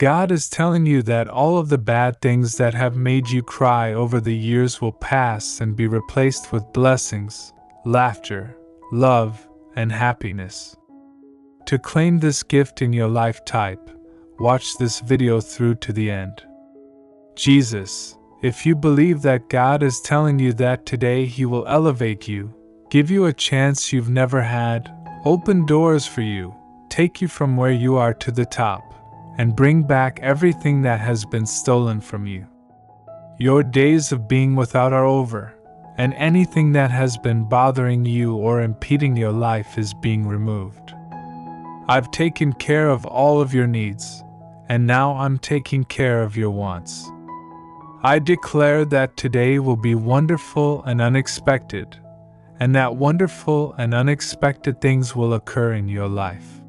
God is telling you that all of the bad things that have made you cry over the years will pass and be replaced with blessings, laughter, love, and happiness. To claim this gift in your life, type, watch this video through to the end. Jesus, if you believe that God is telling you that today He will elevate you, give you a chance you've never had, open doors for you, take you from where you are to the top, and bring back everything that has been stolen from you. Your days of being without are over, and anything that has been bothering you or impeding your life is being removed. I've taken care of all of your needs, and now I'm taking care of your wants. I declare that today will be wonderful and unexpected, and that wonderful and unexpected things will occur in your life.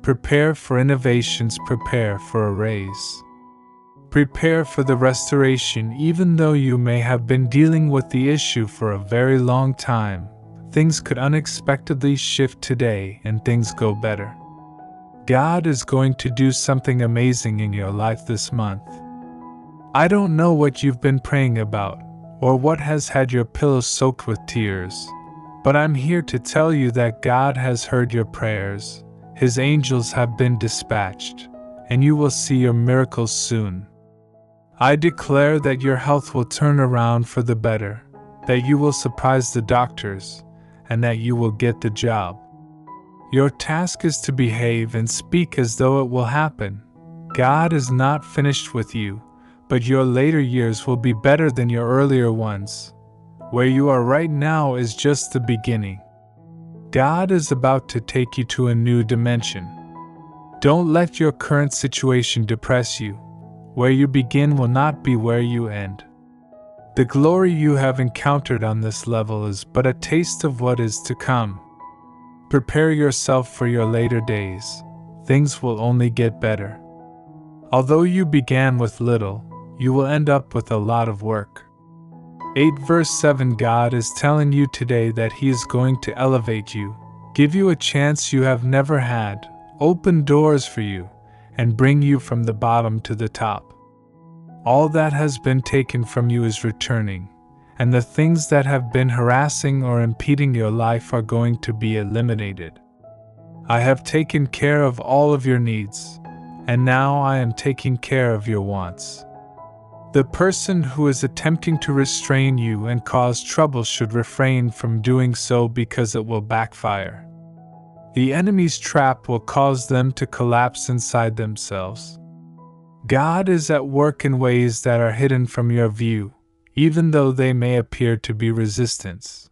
Prepare for innovations, prepare for a raise. Prepare for the restoration. Even though you may have been dealing with the issue for a very long time, things could unexpectedly shift today and things go better. God is going to do something amazing in your life this month. I don't know what you've been praying about, or what has had your pillow soaked with tears, but I'm here to tell you that God has heard your prayers. His angels have been dispatched, and you will see your miracles soon. I declare that your health will turn around for the better, that you will surprise the doctors, and that you will get the job. Your task is to behave and speak as though it will happen. God is not finished with you, but your later years will be better than your earlier ones. Where you are right now is just the beginning. God is about to take you to a new dimension. Don't let your current situation depress you. Where you begin will not be where you end. The glory you have encountered on this level is but a taste of what is to come. Prepare yourself for your later days. Things will only get better. Although you began with little, you will end up with a lot of work. 8 verse 7 God is telling you today that He is going to elevate you, give you a chance you have never had, open doors for you, and bring you from the bottom to the top. All that has been taken from you is returning, and the things that have been harassing or impeding your life are going to be eliminated. I have taken care of all of your needs, and now I am taking care of your wants. The person who is attempting to restrain you and cause trouble should refrain from doing so because it will backfire. The enemy's trap will cause them to collapse inside themselves. God is at work in ways that are hidden from your view, even though they may appear to be resistance.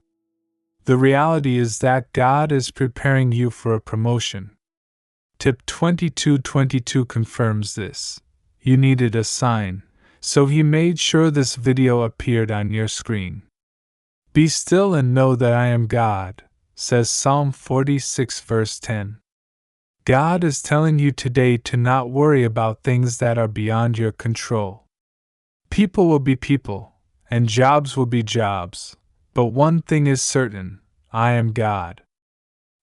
The reality is that God is preparing you for a promotion. Tip 2222 confirms this. You needed a sign, so He made sure this video appeared on your screen. Be still and know that I am God, says Psalm 46 verse 10. God is telling you today to not worry about things that are beyond your control. People will be people, and jobs will be jobs, but one thing is certain, I am God.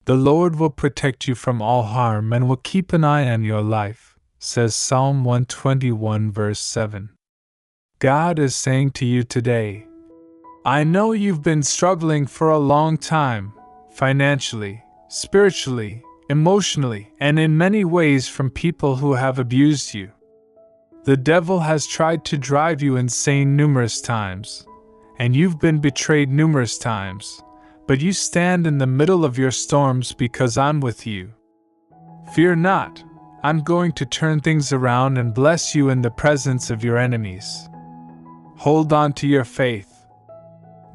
The Lord will protect you from all harm and will keep an eye on your life, says Psalm 121 verse 7. God is saying to you today, I know you've been struggling for a long time, financially, spiritually, emotionally, and in many ways from people who have abused you. The devil has tried to drive you insane numerous times, and you've been betrayed numerous times, but you stand in the middle of your storms because I'm with you. Fear not, I'm going to turn things around and bless you in the presence of your enemies. Hold on to your faith.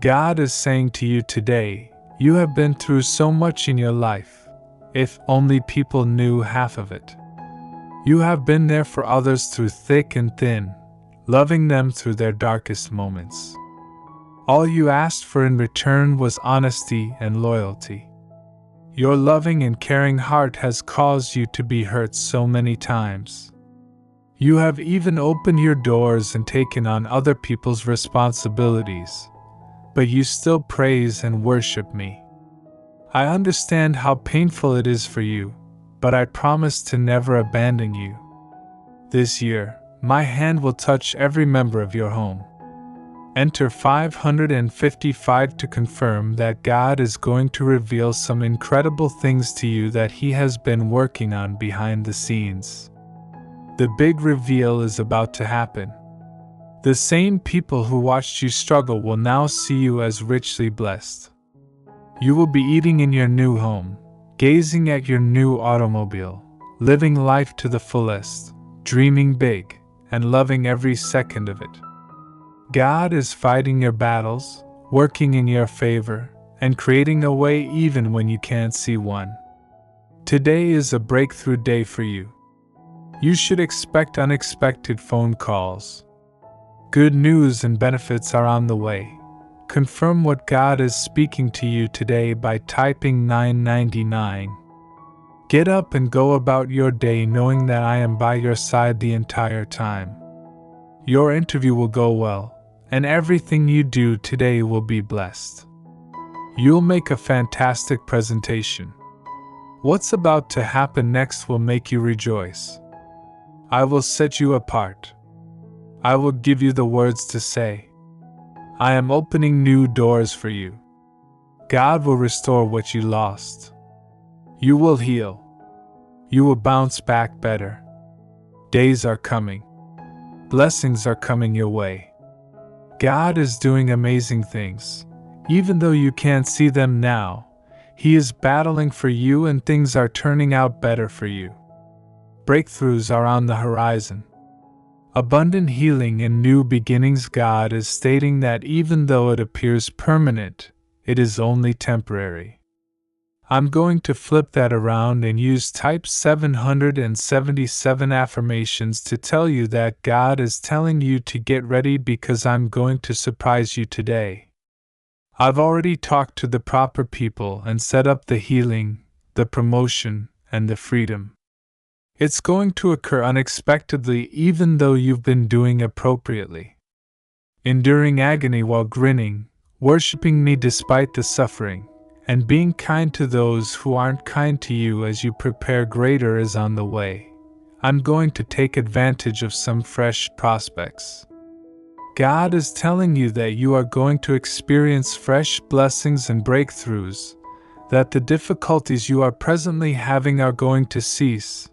God is saying to you today, you have been through so much in your life, if only people knew half of it. You have been there for others through thick and thin, loving them through their darkest moments. All you asked for in return was honesty and loyalty. Your loving and caring heart has caused you to be hurt so many times. You have even opened your doors and taken on other people's responsibilities, but you still praise and worship me. I understand how painful it is for you, but I promise to never abandon you. This year, my hand will touch every member of your home. Enter 555 to confirm that God is going to reveal some incredible things to you that He has been working on behind the scenes. The big reveal is about to happen. The same people who watched you struggle will now see you as richly blessed. You will be eating in your new home, gazing at your new automobile, living life to the fullest, dreaming big, and loving every second of it. God is fighting your battles, working in your favor, and creating a way even when you can't see one. Today is a breakthrough day for you. You should expect unexpected phone calls. Good news and benefits are on the way. Confirm what God is speaking to you today by typing 999. Get up and go about your day knowing that I am by your side the entire time. Your interview will go well, and everything you do today will be blessed. You'll make a fantastic presentation. What's about to happen next will make you rejoice. I will set you apart. I will give you the words to say. I am opening new doors for you. God will restore what you lost. You will heal. You will bounce back better. Days are coming. Blessings are coming your way. God is doing amazing things. Even though you can't see them now, He is battling for you and things are turning out better for you. Breakthroughs are on the horizon. Abundant healing and new beginnings. God is stating that even though it appears permanent, it is only temporary. I'm going to flip that around and use type 777 affirmations to tell you that God is telling you to get ready because I'm going to surprise you today. I've already talked to the proper people and set up the healing, the promotion, and the freedom. It's going to occur unexpectedly even though you've been doing appropriately. Enduring agony while grinning, worshiping me despite the suffering, and being kind to those who aren't kind to you as you prepare greater is on the way. I'm going to take advantage of some fresh prospects. God is telling you that you are going to experience fresh blessings and breakthroughs, that the difficulties you are presently having are going to cease,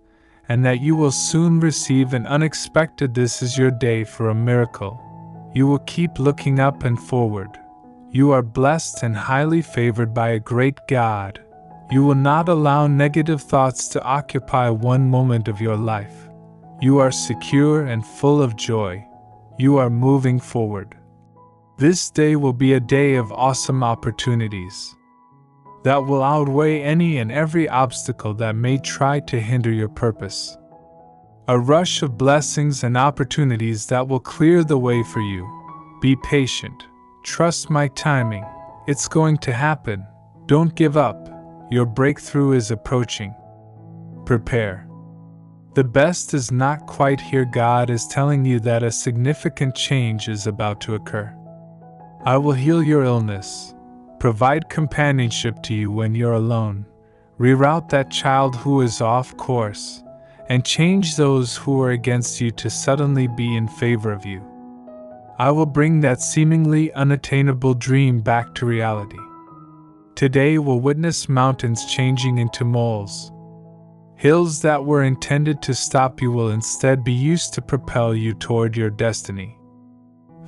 and that you will soon receive an unexpected. This is your day for a miracle. You will keep looking up and forward. You are blessed and highly favored by a great God. You will not allow negative thoughts to occupy one moment of your life. You are secure and full of joy. You are moving forward. This day will be a day of awesome opportunities that will outweigh any and every obstacle that may try to hinder your purpose. A rush of blessings and opportunities that will clear the way for you. Be patient. Trust my timing. It's going to happen. Don't give up. Your breakthrough is approaching. Prepare. The best is not quite here. God is telling you that a significant change is about to occur. I will heal your illness. Provide companionship to you when you're alone. Reroute that child who is off course, and change those who are against you to suddenly be in favor of you. I will bring that seemingly unattainable dream back to reality. Today will witness mountains changing into moles. Hills that were intended to stop you will instead be used to propel you toward your destiny.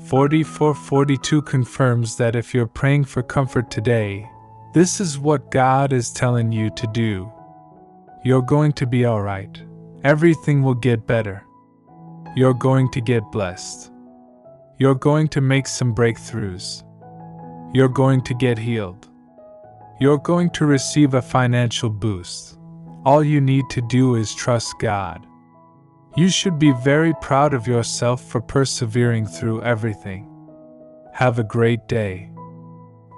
4442 confirms that if you're praying for comfort today, this is what God is telling you to do. You're going to be alright. Everything will get better. You're going to get blessed. You're going to make some breakthroughs. You're going to get healed. You're going to receive a financial boost. All you need to do is trust God. You should be very proud of yourself for persevering through everything. Have a great day.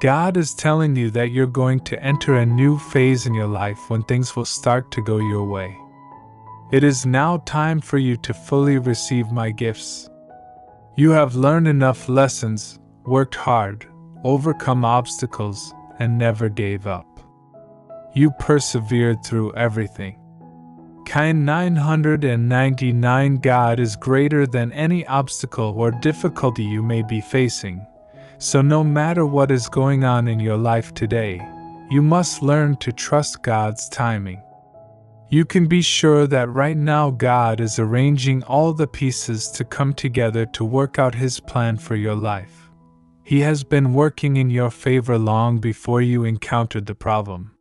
God is telling you that you're going to enter a new phase in your life when things will start to go your way. It is now time for you to fully receive my gifts. You have learned enough lessons, worked hard, overcome obstacles, and never gave up. You persevered through everything. Kind 999. God is greater than any obstacle or difficulty you may be facing. So no matter what is going on in your life today, you must learn to trust God's timing. You can be sure that right now God is arranging all the pieces to come together to work out His plan for your life. He has been working in your favor long before you encountered the problem.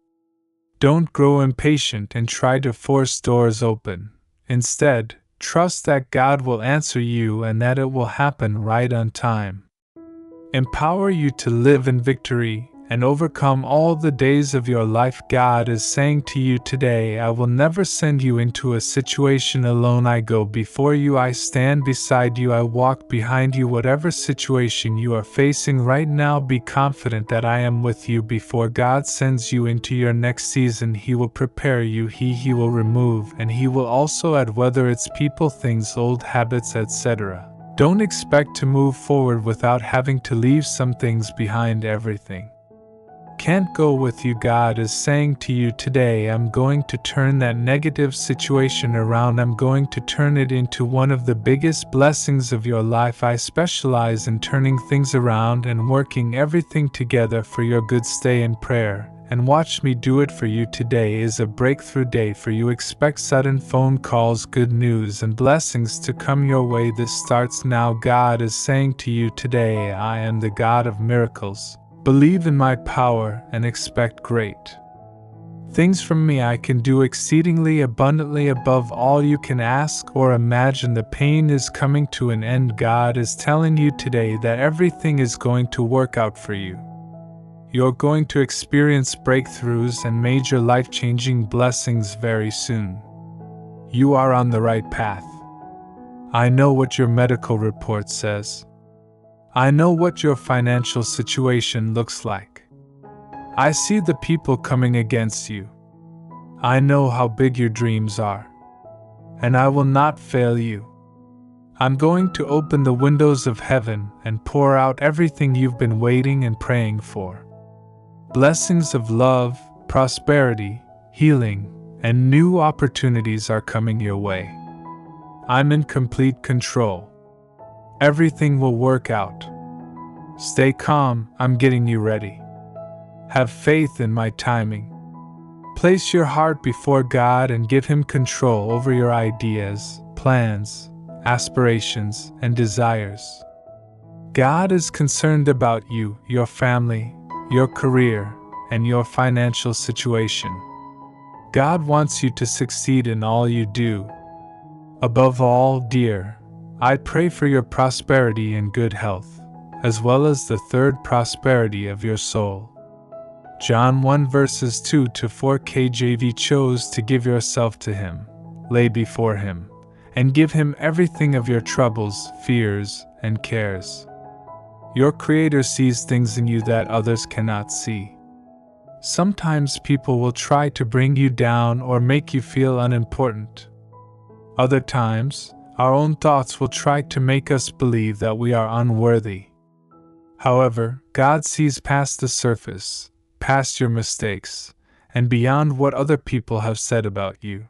Don't grow impatient and try to force doors open. Instead, trust that God will answer you and that it will happen right on time. Empower you to live in victory and overcome all the days of your life. God is saying to you today, I will never send you into a situation alone. I go before you, I stand beside you, I walk behind you. Whatever situation you are facing right now, be confident that I am with you. Before God sends you into your next season, He will prepare you, He will remove, and He will also add, whether it's people, things, old habits, etc. Don't expect to move forward without having to leave some things behind. Everything can't go with you. God is saying to you today, I'm going to turn that negative situation around. I'm going to turn it into one of the biggest blessings of your life. I specialize in turning things around and working everything together for your good. Stay in prayer and watch me do it for you. Today is a breakthrough day for you. Expect sudden phone calls, good news, and blessings to come your way. This starts now. God is saying to you today, I am the God of miracles. Believe in my power and expect great things from me. I can do exceedingly abundantly above all you can ask or imagine. The pain is coming to an end. God is telling you today that everything is going to work out for you. You're going to experience breakthroughs and major life-changing blessings very soon. You are on the right path. I know what your medical report says. I know what your financial situation looks like. I see the people coming against you. I know how big your dreams are. And I will not fail you. I'm going to open the windows of heaven and pour out everything you've been waiting and praying for. Blessings of love, prosperity, healing, and new opportunities are coming your way. I'm in complete control. Everything will work out. Stay calm, I'm getting you ready. Have faith in my timing. Place your heart before God and give Him control over your ideas, plans, aspirations, and desires. God is concerned about you, your family, your career, and your financial situation. God wants you to succeed in all you do. Above all, dear, I pray for your prosperity and good health, as well as the third prosperity of your soul. John 1 verses 2-4 KJV. Chose to give yourself to Him, lay before Him, and give Him everything of your troubles, fears, and cares. Your Creator sees things in you that others cannot see. Sometimes people will try to bring you down or make you feel unimportant. Other times, our own thoughts will try to make us believe that we are unworthy. However, God sees past the surface, past your mistakes, and beyond what other people have said about you.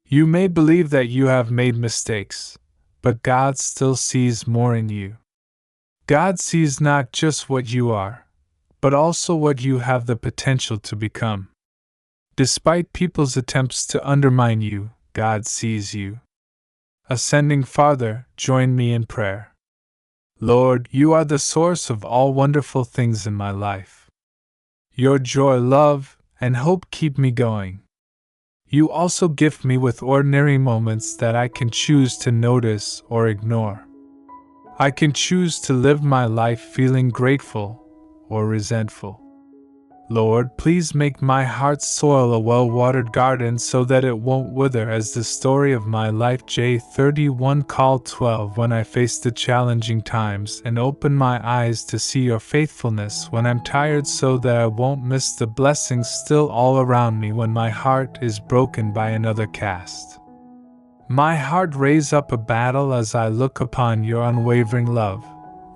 You may believe that you have made mistakes, but God still sees more in you. God sees not just what you are, but also what you have the potential to become. Despite people's attempts to undermine you, God sees you. Ascending farther, join me in prayer. Lord, you are the source of all wonderful things in my life. Your joy, love, and hope keep me going. You also gift me with ordinary moments that I can choose to notice or ignore. I can choose to live my life feeling grateful or resentful. Lord, please make my heart's soil a well-watered garden so that it won't wither, as the story of my life. J31 Call 12. When I face the challenging times, and open my eyes to see your faithfulness when I'm tired, so that I won't miss the blessings still all around me when my heart is broken by another cast. My heart raise up a battle as I look upon your unwavering love,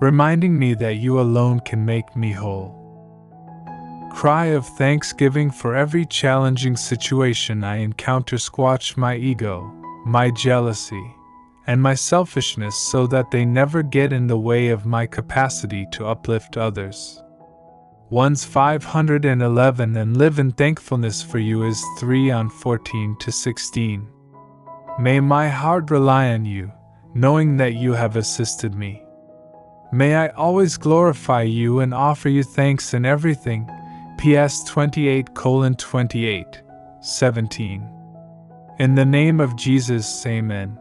reminding me that you alone can make me whole. cry of thanksgiving for every challenging situation I encounter. Squash my ego, my jealousy, and my selfishness so that they never get in the way of my capacity to uplift others. 511 and live in thankfulness for you is 3 on 14 to 16. May my heart rely on you, knowing that you have assisted me. May I always glorify you and offer you thanks in everything. PS 28:28, 17. In the name of Jesus, Amen.